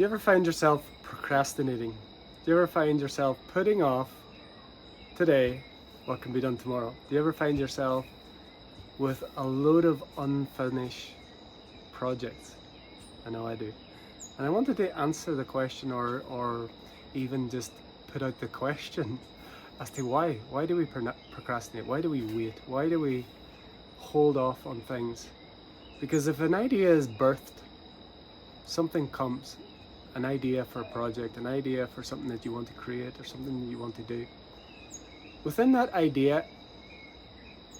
Do you ever find yourself procrastinating? Do you ever find yourself putting off today what can be done tomorrow? Do you ever find yourself with a load of unfinished projects? I know I do. And I wanted to answer the question or even just put out the question as to why. Why do we procrastinate? Why do we wait? Why do we hold off on things? Because if an idea is birthed, something comes, an idea for a project, an idea for something that you want to create or something that you want to do. Within that idea,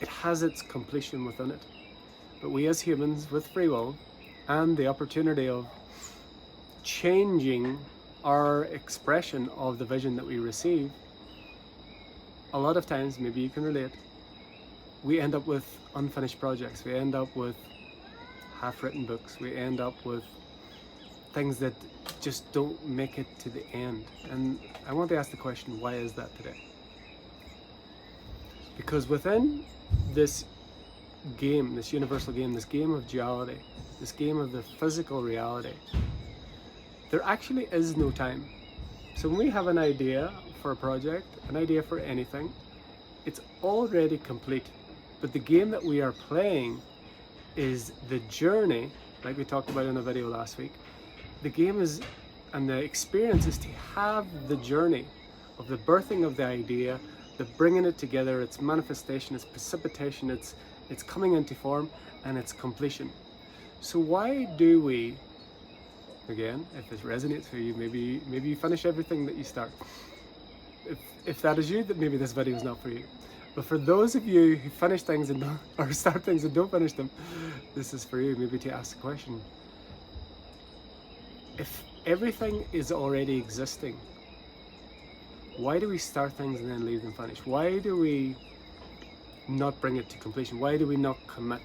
it has its completion within it. But we as humans with free will and the opportunity of changing our expression of the vision that we receive, a lot of times, maybe you can relate, we end up with unfinished projects. We end up with half-written books. We end up with things that just don't make it to the end. And I want to ask the question, why is that today? Because within this game, this universal game, this game of duality, this game of the physical reality, there actually is no time. So when we have an idea for a project, an idea for anything, it's already complete. But the game that we are playing is the journey, like we talked about in a video last week. The game is, and the experience is to have the journey of the birthing of the idea, the bringing it together, its manifestation, its precipitation, its coming into form, and its completion. So why do we, again, if this resonates for you, maybe you finish everything that you start. If that is you, then maybe this video is not for you. But for those of you who finish things and don't, or start things and don't finish them, this is for you, maybe to ask the question. If everything is already existing, why do we start things and then leave them finished? Why do we not bring it to completion? Why do we not commit?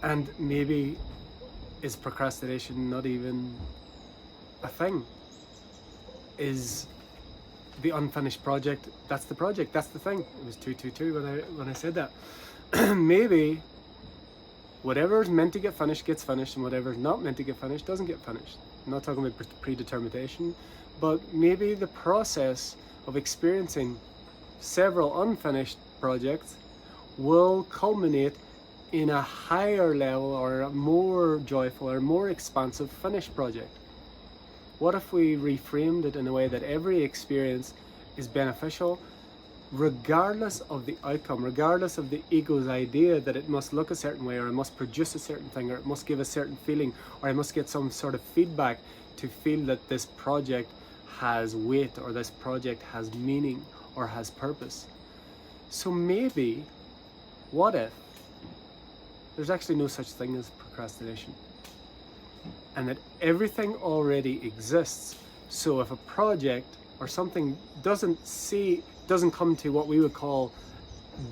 And maybe is procrastination not even a thing? Is the unfinished project, that's the project, that's the thing. It was 222 when I said that. Maybe whatever's meant to get finished gets finished, and whatever's not meant to get finished doesn't get finished. I'm not talking about predetermination, but maybe the process of experiencing several unfinished projects will culminate in a higher level or a more joyful or more expansive finished project. What if we reframed it in a way that every experience is beneficial regardless of the outcome, regardless of the ego's idea that it must look a certain way, or it must produce a certain thing, or it must give a certain feeling, or I must get some sort of feedback to feel that this project has weight, or this project has meaning, or has purpose. So maybe, what if there's actually no such thing as procrastination, and that everything already exists? So if a project or something doesn't come to what we would call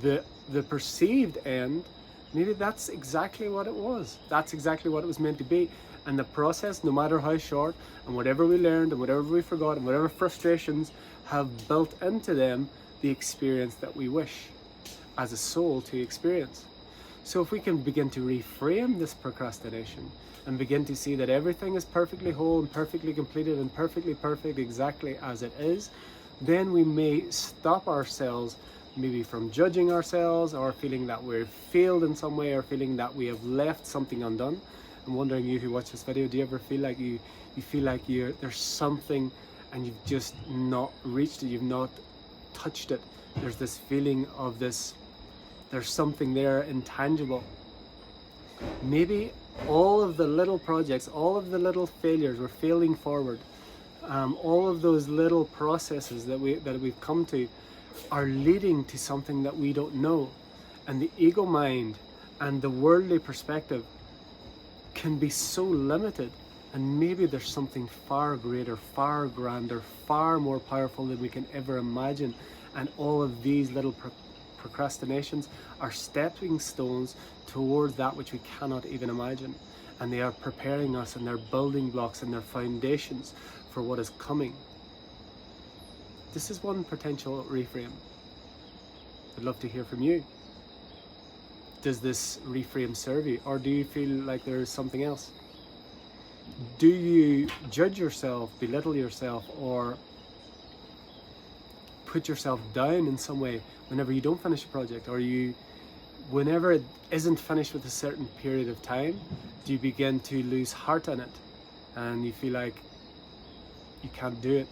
the perceived end, maybe that's exactly what it was. That's exactly what it was meant to be. And the process, no matter how short, and whatever we learned and whatever we forgot and whatever frustrations have built into them, the experience that we wish as a soul to experience. So if we can begin to reframe this procrastination and begin to see that everything is perfectly whole and perfectly completed and perfectly perfect exactly as it is, then we may stop ourselves maybe from judging ourselves, or feeling that we've failed in some way, or feeling that we have left something undone. I'm wondering, you who watch this video, do you ever feel like you feel like there's something and you've just not reached it, you've not touched it? There's this feeling of this, there's something there intangible. Maybe all of the little projects, all of the little failures, we're failing forward. All of those little processes that we've come to are leading to something that we don't know. And the ego mind and the worldly perspective can be so limited, and maybe there's something far greater, far grander, far more powerful than we can ever imagine. And all of these little procrastinations are stepping stones towards that which we cannot even imagine. And they are preparing us, and they're building blocks, and they're foundations for what is coming. This is one potential reframe. I'd love to hear from you. Does this reframe serve you, or do you feel like there's something else? Do you judge yourself, belittle yourself, or put yourself down in some way whenever you don't finish a project, or whenever it isn't finished with a certain period of time, do you begin to lose heart in it and you feel like you can't do it,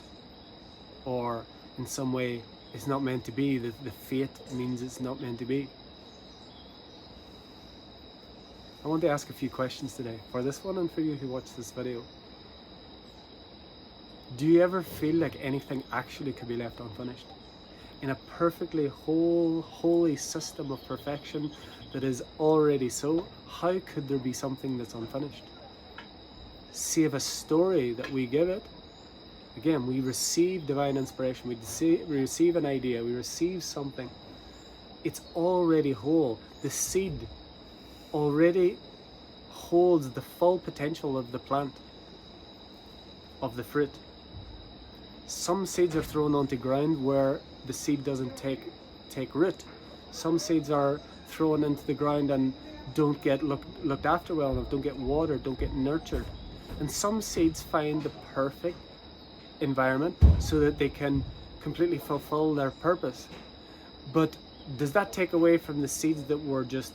or in some way it's not meant to be, the fate means it's not meant to be? I want to ask a few questions today, for this one and for you who watch this video. Do you ever feel like anything actually could be left unfinished? In a perfectly holy system of perfection that is already so, how could there be something that's unfinished? Save a story that we give it. Again, we receive divine inspiration, we receive an idea, we receive something. It's already whole. The seed already holds the full potential of the plant, of the fruit. Some seeds are thrown onto ground where the seed doesn't take root. Some seeds are thrown into the ground and don't get looked after well enough, don't get watered, don't get nurtured. And some seeds find the perfect environment so that they can completely fulfill their purpose. But does that take away from the seeds that were just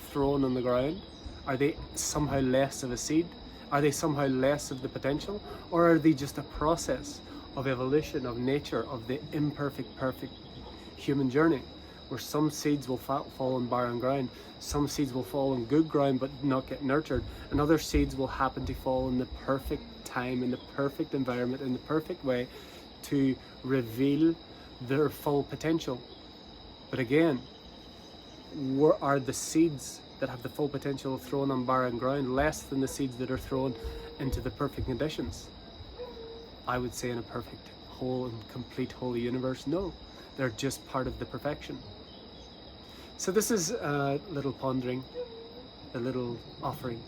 thrown on the ground? Are they somehow less of a seed? Are they somehow less of the potential? Or are they just a process of evolution, of nature, of the imperfect, perfect human journey, where some seeds will fall on barren ground, some seeds will fall on good ground but not get nurtured, and other seeds will happen to fall in the perfect time, in the perfect environment, in the perfect way to reveal their full potential. But again, where are the seeds that have the full potential thrown on barren ground less than the seeds that are thrown into the perfect conditions? I would say in a perfect, whole and complete holy universe, no. They're just part of the perfection. So this is a little pondering, a little offering,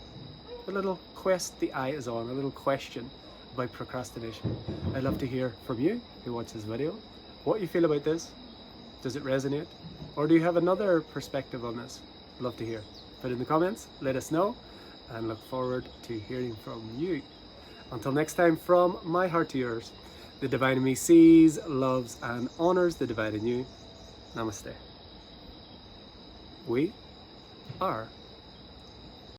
a little quest the eye is on, a little question about procrastination. I'd love to hear from you who watch this video, what you feel about this. Does it resonate? Or do you have another perspective on this? I'd love to hear. Put in the comments, let us know, and look forward to hearing from you. Until next time, from my heart to yours, the divine in me sees, loves, and honors the divine in you. Namaste. We are